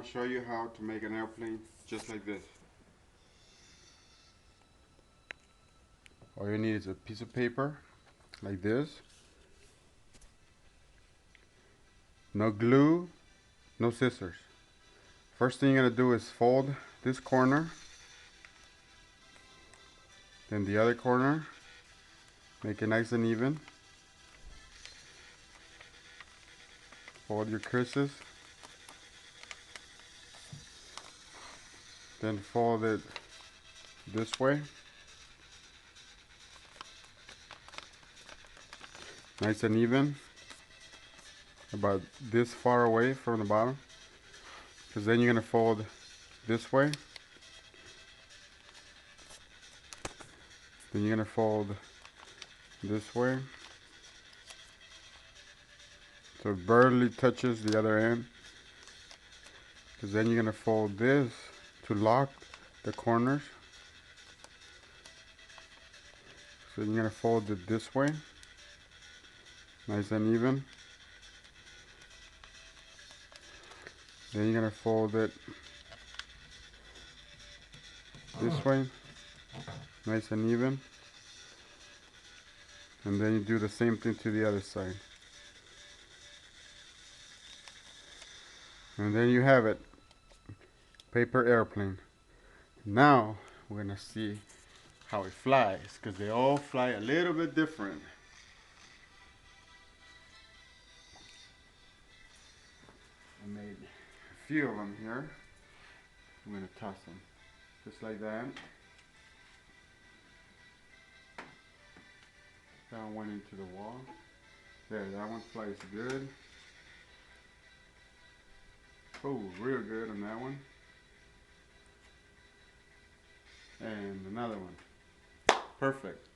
to show you how to make an airplane just like this. All you need is a piece of paper like this. No glue, no scissors. First thing you're going to do is fold this corner, then the other corner, make it nice and even. Fold your creases, then fold it this way, nice and even, about this far away from the bottom, because then you're going to fold this way, then you're going to fold this way, so it barely touches the other end, because then you're going to fold this to lock the corners. So you're going to fold it this way, nice and even. Then you're going to fold it this way, nice and even. And then you do the same thing to the other side. And then you have it, paper airplane. Now we're going to see how it flies, because they all fly a little bit different. I made a few of them here. I'm going to toss them just like that. That one into the wall. There, that one flies good. Oh, real good on that one. And another one. Perfect.